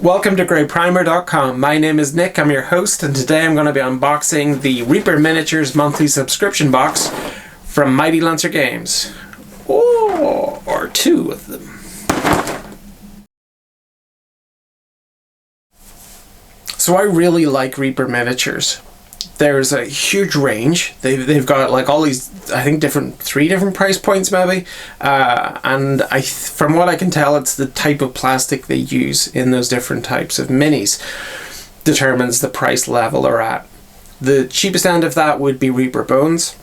Welcome to greyprimer.com. My name is Nick, I'm your host, and today I'm going to be unboxing the Reaper Miniatures monthly subscription box from Mighty Lancer Games. Or two of them. So I really like Reaper Miniatures. There's a huge range. They've got like all these, I think, three different price points maybe, and from what I can tell, it's the type of plastic they use in those different types of minis determines the price level they're at. The cheapest end of that would be Reaper Bones,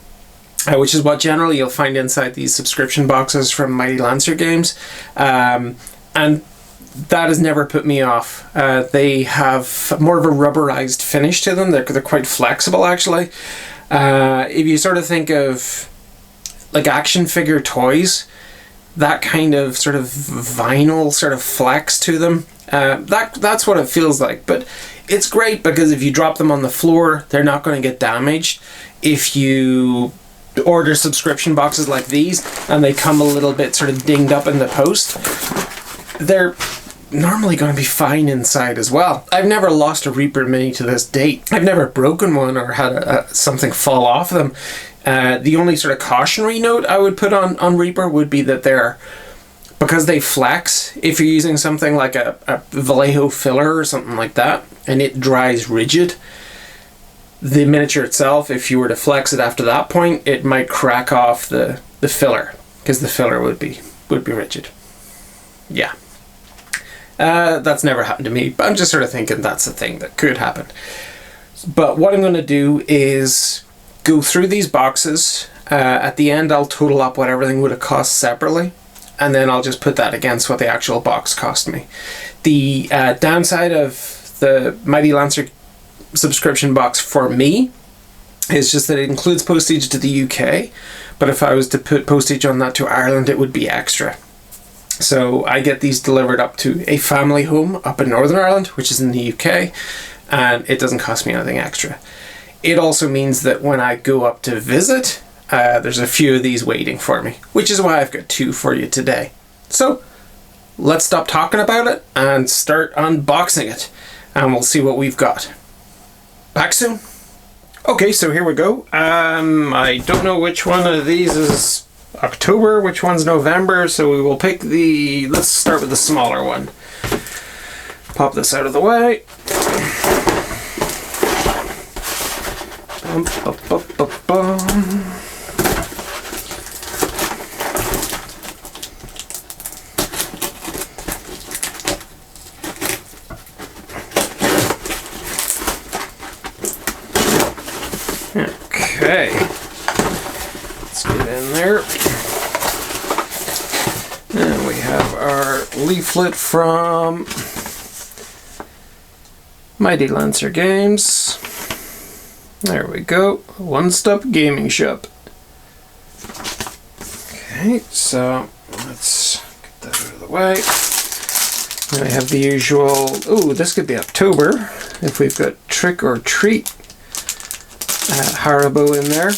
which is what generally you'll find inside these subscription boxes from Mighty Lancer Games, and that has never put me off. They have more of a rubberized finish to them. They're quite flexible, actually. If you sort of think of like action figure toys, that kind of sort of vinyl sort of flex to them, that's what it feels like. But it's great because if you drop them on the floor, they're not going to get damaged. If you order subscription boxes like these and they come a little bit sort of dinged up in the post, they're normally going to be fine inside as well. I've never lost a Reaper Mini to this date. I've never broken one or had something fall off them. The only sort of cautionary note I would put on Reaper would be that because they flex, if you're using something like a Vallejo filler or something like that, and it dries rigid, the miniature itself, if you were to flex it after that point, it might crack off the filler, because the filler would be rigid. Yeah. That's never happened to me, but I'm just sort of thinking that's a thing that could happen. But what I'm going to do is go through these boxes. At the end, I'll total up what everything would have cost separately, and then I'll just put that against what the actual box cost me. The downside of the Mighty Lancer subscription box for me is just that it includes postage to the UK, but if I was to put postage on that to Ireland, it would be extra. So I get these delivered up to a family home up in Northern Ireland, which is in the UK, and it doesn't cost me anything extra. It also means that when I go up to visit, there's a few of these waiting for me, which is why I've got two for you today. So let's stop talking about it and start unboxing it, and we'll see what we've got. Back soon. Okay, so here we go. I don't know which one of these is October, which one's November, so we will pick let's start with the smaller one. Pop this out of the way. Okay. Let's get in there. And we have our leaflet from Mighty Lancer Games. There we go. One-stop gaming shop. Okay, so let's get that out of the way. And I have the usual, this could be October if we've got Trick or Treat Haribo in there.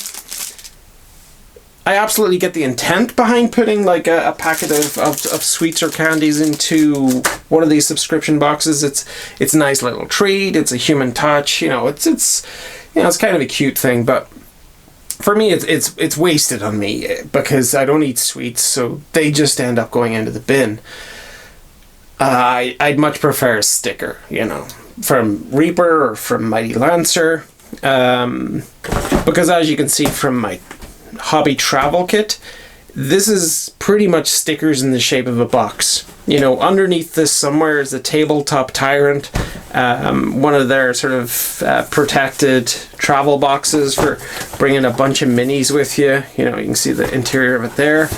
I absolutely get the intent behind putting like a packet of sweets or candies into one of these subscription boxes. It's a nice little treat. It's a human touch. It's kind of a cute thing. But for me, it's wasted on me because I don't eat sweets, so they just end up going into the bin. I'd much prefer a sticker, from Reaper or from Mighty Lancer, because as you can see from my hobby travel kit, this is pretty much stickers in the shape of a box. Underneath this somewhere is a tabletop tyrant, one of their sort of protected travel boxes for bringing a bunch of minis with you. You can see the interior of it there,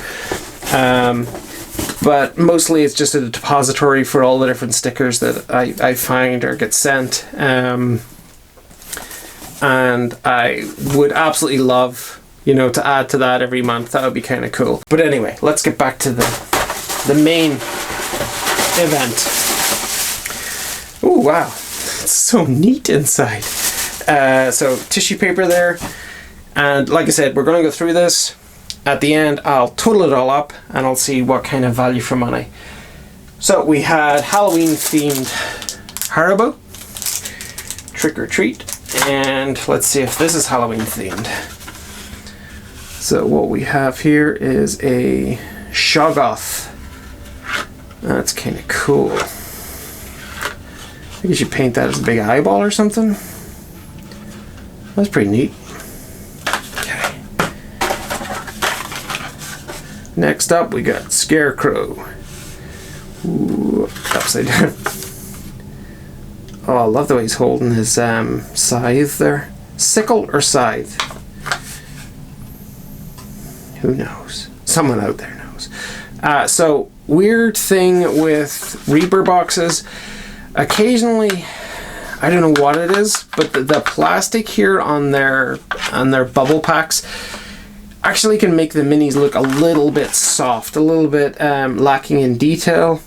but mostly it's just a depository for all the different stickers that I find or get sent, and I would absolutely love to add to that every month. That would be kind of cool. But anyway, let's get back to the main event. Oh wow, it's so neat inside. So tissue paper there, and like I said, we're going to go through this. At the end, I'll total it all up and I'll see what kind of value for money. So we had Halloween themed Haribo. Trick or treat. And let's see if this is Halloween themed. So what we have here is a Shoggoth. That's kind of cool. I think you should paint that as a big eyeball or something. That's pretty neat. Okay. Next up, we got Scarecrow. Ooh, upside down. Oh, I love the way he's holding his scythe there. Sickle or scythe? Who knows? Someone out there knows. So, weird thing with Reaper boxes. Occasionally, I don't know what it is, but the plastic here on their bubble packs actually can make the minis look a little bit soft, a little bit lacking in detail.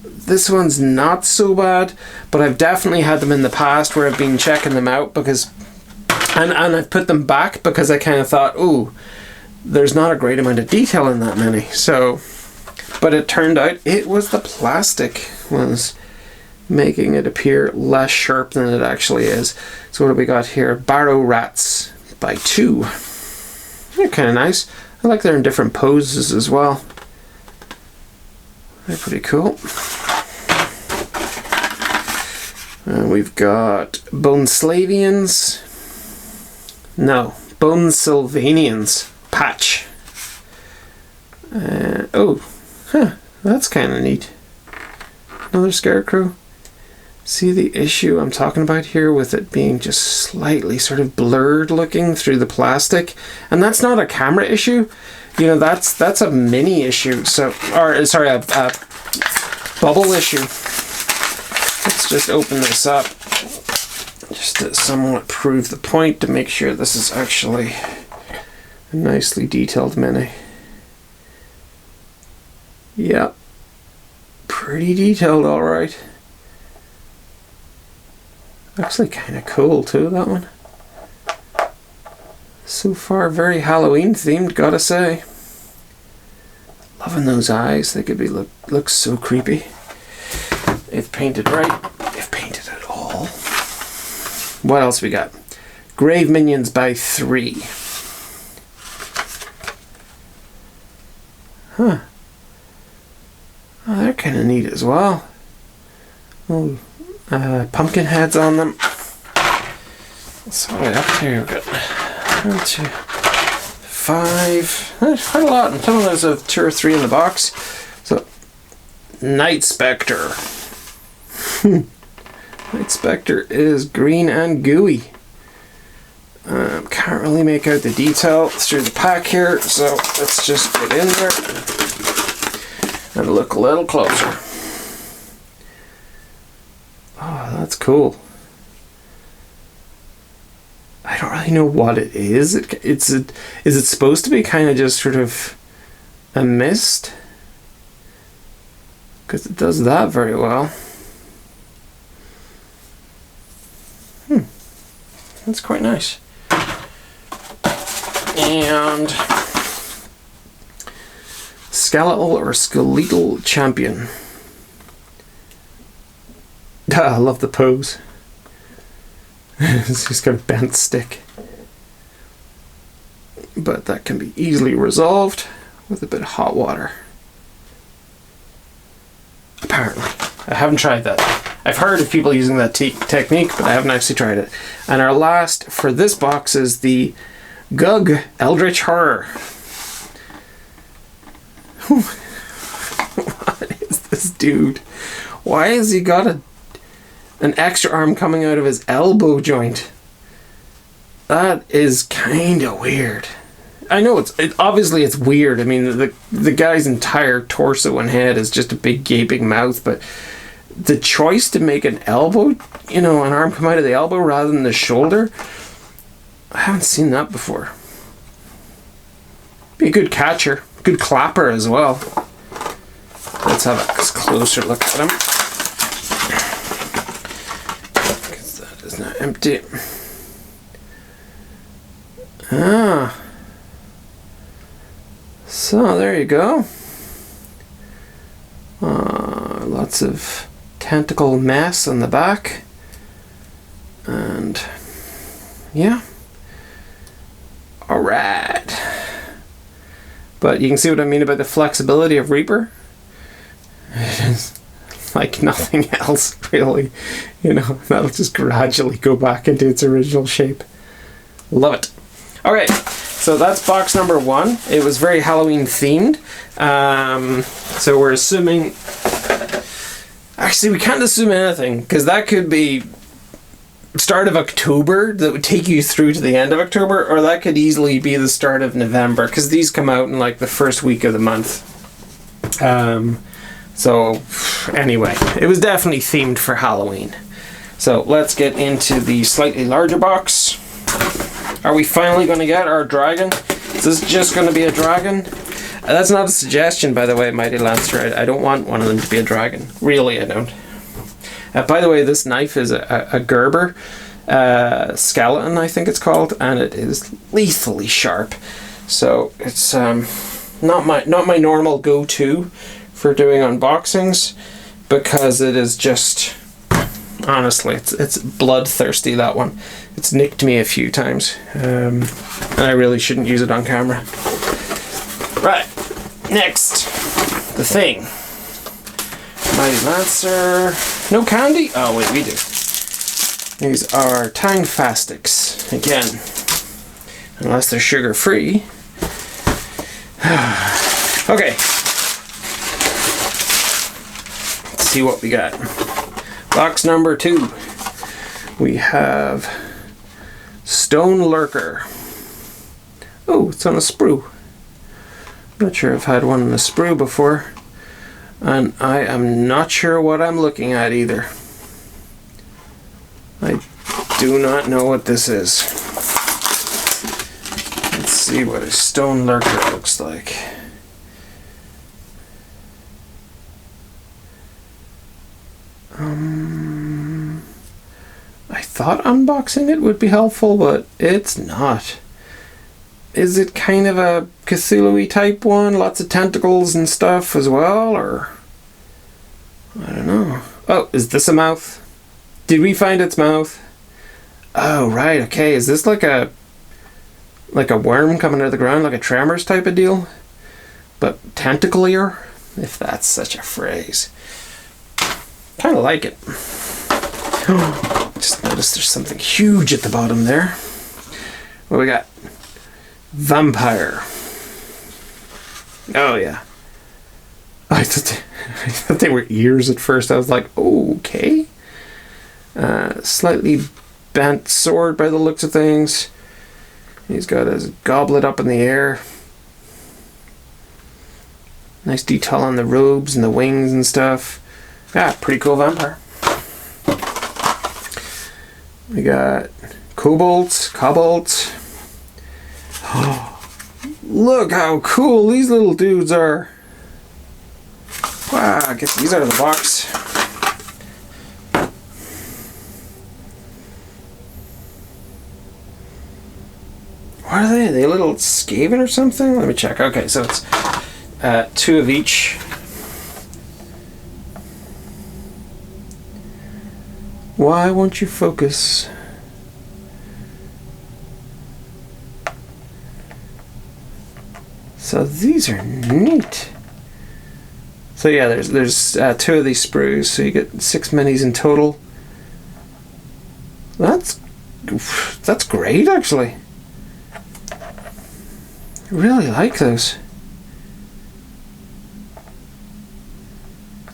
This one's not so bad, but I've definitely had them in the past where I've been checking them out because, and I've put them back because I kind of thought, ooh, there's not a great amount of detail in that mini. So, but it turned out it was the plastic was making it appear less sharp than it actually is. So what do we got here? Barrow Rats by 2. They're kind of nice. I like they're in different poses as well. They're pretty cool. And we've got Boneslavians. No, Bonesylvanians patch. Oh, huh, that's kind of neat. Another Scarecrow. See the issue I'm talking about here with it being just slightly sort of blurred looking through the plastic, and that's not a camera issue. You know, that's a mini issue. So, or sorry, a bubble issue. Let's just open this up just to somewhat prove the point to make sure this is actually a nicely detailed mini. Yeah, pretty detailed, all right. Actually kind of cool too, that one. So far very Halloween themed, gotta say. Loving those eyes, they could be look so creepy. If painted right, if painted at all. What else we got? Grave Minions by 3. Huh. Oh, they're kind of neat as well. Oh, pumpkin heads on them. So right up here we've got 1, 2, 5. That's quite a lot. And some of those have 2 or 3 in the box. So, Night Spectre. Night Spectre is green and gooey. Can't really make out the detail through the pack here, so let's just get in there and look a little closer. Oh, that's cool. I don't really know what it is. Is it supposed to be kind of just sort of a mist? Because it does that very well. That's quite nice. And skeletal champion. I love the pose. He's got a bent stick. But that can be easily resolved with a bit of hot water. Apparently. I haven't tried that. I've heard of people using that technique, but I haven't actually tried it. And our last for this box is the Gug Eldritch Horror. What is this dude? Why has he got an extra arm coming out of his elbow joint? That is kind of weird. I know obviously it's weird. I mean, the guy's entire torso and head is just a big gaping mouth, but the choice to make an elbow, an arm come out of the elbow rather than the shoulder, I haven't seen that before. Be a good catcher, good clapper as well. Let's have a closer look at him. Because that is not empty. So there you go. Lots of tentacle mess on the back. And yeah. Alright. But you can see what I mean about the flexibility of Reaper. It is like nothing else, really. You know, that'll just gradually go back into its original shape. Love it. Alright, so that's box number 1. It was very Halloween themed. So we're assuming... Actually, we can't assume anything, because that could be start of October that would take you through to the end of October, or that could easily be the start of November, because these come out in like the first week of the month. So anyway, it was definitely themed for Halloween. So let's get into the slightly larger box. Are we finally going to get our dragon? Is this just going to be a dragon? That's not a suggestion, by the way, Mighty Lancer. I don't want one of them to be a dragon. Really, I don't. By the way, this knife is a Gerber skeleton, I think it's called, and it is lethally sharp. So it's not my normal go-to for doing unboxings, because it is just, honestly, it's bloodthirsty, that one. It's nicked me a few times, and I really shouldn't use it on camera. Right, next, the thing. Mighty Lancer. No candy? Oh wait, we do. These are Tang Fastics. Again, unless they're sugar-free. Okay. Let's see what we got. Box number 2. We have Stone Lurker. Oh, it's on a sprue. Not sure I've had one in a sprue before. And I am not sure what I'm looking at either. I do not know what this is. Let's see what a Stone Lurker looks like. I thought unboxing it would be helpful, but it's not. Is it kind of a Cthulhu-y type one? Lots of tentacles and stuff as well, or... I don't know. Oh, is this a mouth? Did we find its mouth? Oh, right, okay. Is this like a worm coming out of the ground, like a Tremors type of deal? But tentaclier? If that's such a phrase. Kind of like it. Just noticed there's something huge at the bottom there. What we got? Vampire. Oh yeah. I thought they were ears at first. I was like, okay. Slightly bent sword by the looks of things. He's got his goblet up in the air. Nice detail on the robes and the wings and stuff. Ah, pretty cool vampire. We got kobolds. Oh, look how cool these little dudes are. Wow, get these out of the box. What are they? Are they a little Skaven or something? Let me check. Okay, so it's 2 of each. Why won't you focus? So these are neat. So yeah, there's 2 of these sprues, so you get 6 minis in total. That's great, actually. I really like those.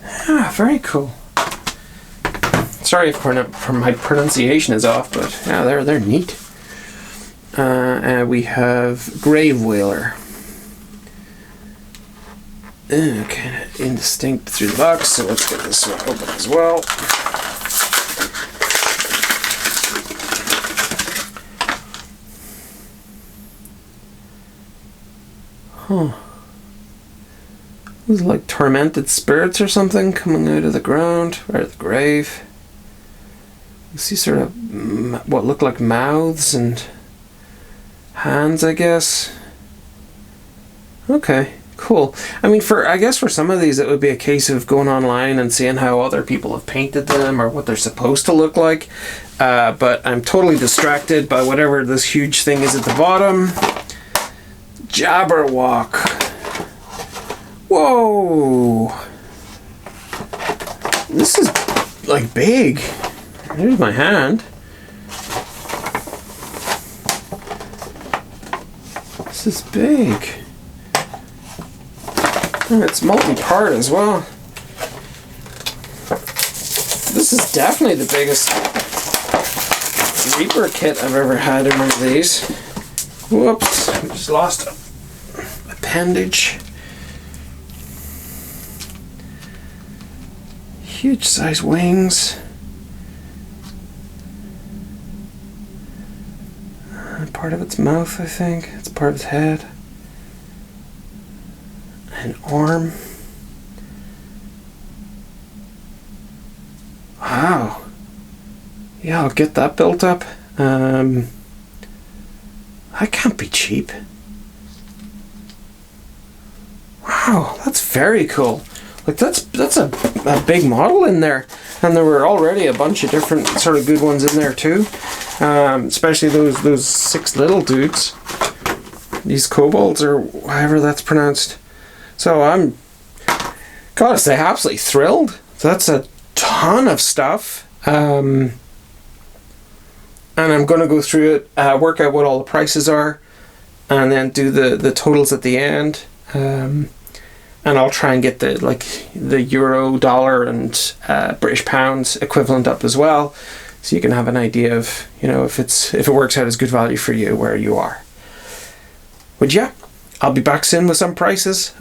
Ah, very cool. Sorry if my pronunciation is off, but yeah, they're neat. And we have Grave Whaler. Kind of indistinct through the box, so let's get this one open as well. Huh. It was like tormented spirits or something coming out of the ground, or the grave. You see sort of what look like mouths and hands, I guess. Okay, Cool. I mean, I guess for some of these, it would be a case of going online and seeing how other people have painted them or what they're supposed to look like. But I'm totally distracted by whatever this huge thing is at the bottom. Jabberwock. Whoa. This is like big. Here's my hand. This is big. And it's multi-part as well. This is definitely the biggest Reaper kit I've ever had in one of these. Whoops, I just lost an appendage. Huge size wings. Part of its mouth, I think. It's part of its head. An arm. Wow. Yeah, I'll get that built up. That can't be cheap. Wow, that's very cool. Like that's a big model in there, and there were already a bunch of different sort of good ones in there too. Especially those 6 little dudes. These kobolds, or however that's pronounced. So I'm, gotta say, absolutely thrilled. That's a ton of stuff. And I'm going to go through it, work out what all the prices are, and then do the totals at the end. And I'll try and get the euro, dollar, and British pounds equivalent up as well, so you can have an idea of, if it works out as good value for you where you are. But yeah, I'll be back soon with some prices.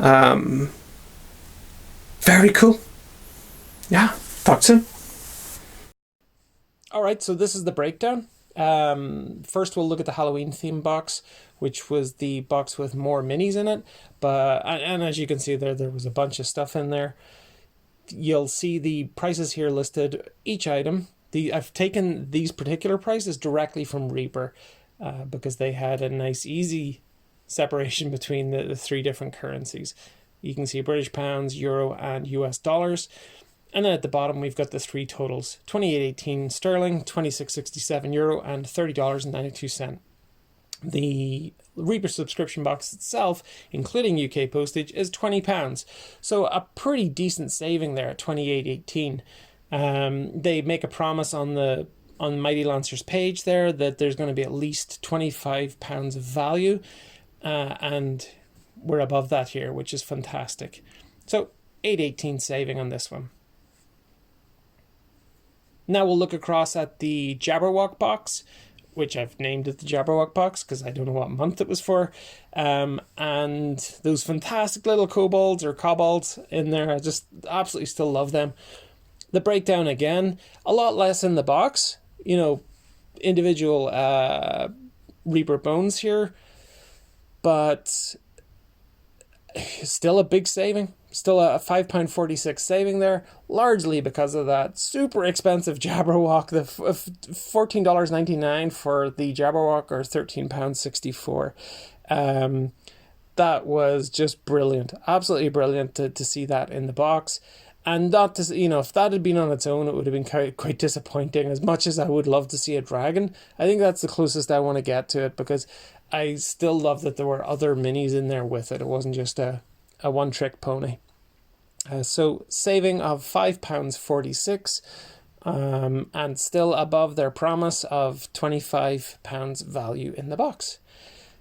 Very cool. Yeah, talk soon. Alright, so this is the breakdown. First we'll look at the Halloween theme box, which was the box with more minis in it. And as you can see there was a bunch of stuff in there. You'll see the prices here listed, each item. I've taken these particular prices directly from Reaper because they had a nice easy separation between the 3 different currencies. You can see British pounds, euro, and US dollars. And then at the bottom we've got the 3 totals: 28.18 sterling, 26.67 euro, and $30.92. The Reaper subscription box itself, including UK postage, is £20. So a pretty decent saving there at 28.18. They make a promise on Mighty Lancer's page there that there's going to be at least £25 of value, and we're above that here, which is fantastic. So 8.18 saving on this one. Now we'll look across at the Jabberwock box, which I've named it the Jabberwock box because I don't know what month it was for. And those fantastic little kobolds or kobolds in there, I just absolutely still love them. The breakdown again, a lot less in the box, individual Reaper bones here, but still a big saving. Still a £5.46 saving there, largely because of that super expensive Jabberwock, the $14.99 for the Jabberwock, or £13.64. That was just brilliant, absolutely brilliant to see that in the box. And not to, if that had been on its own, it would have been quite disappointing. As much as I would love to see a dragon, I think that's the closest I want to get to it, because I still love that there were other minis in there with it. It wasn't just a one-trick pony. So saving of £5.46, and still above their promise of £25 value in the box.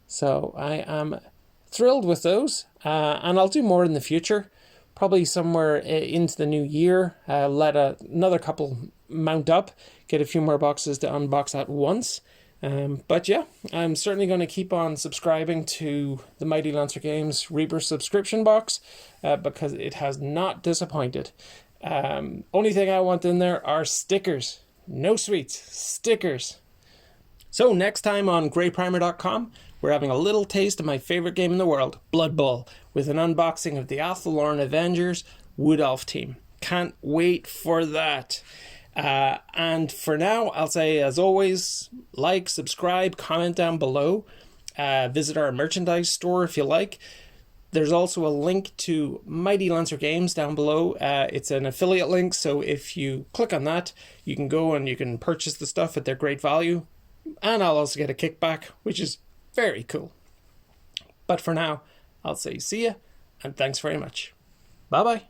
So I am thrilled with those, and I'll do more in the future. Probably somewhere into the new year, let another couple mount up, get a few more boxes to unbox at once. But yeah, I'm certainly going to keep on subscribing to the Mighty Lancer Games Reaper subscription box, because it has not disappointed. Only thing I want in there are stickers. No sweets, stickers. So next time on greyprimer.com, we're having a little taste of my favorite game in the world, Blood Bowl, with an unboxing of the Athlorn Avengers Wood Elf team. Can't wait for that. And for now, I'll say, as always, like, subscribe, comment down below. Visit our merchandise store if you like. There's also a link to Mighty Lancer Games down below. It's an affiliate link, so if you click on that, you can go and you can purchase the stuff at their great value, and I'll also get a kickback, which is very cool. But for now, I'll say see ya, and thanks very much. Bye bye.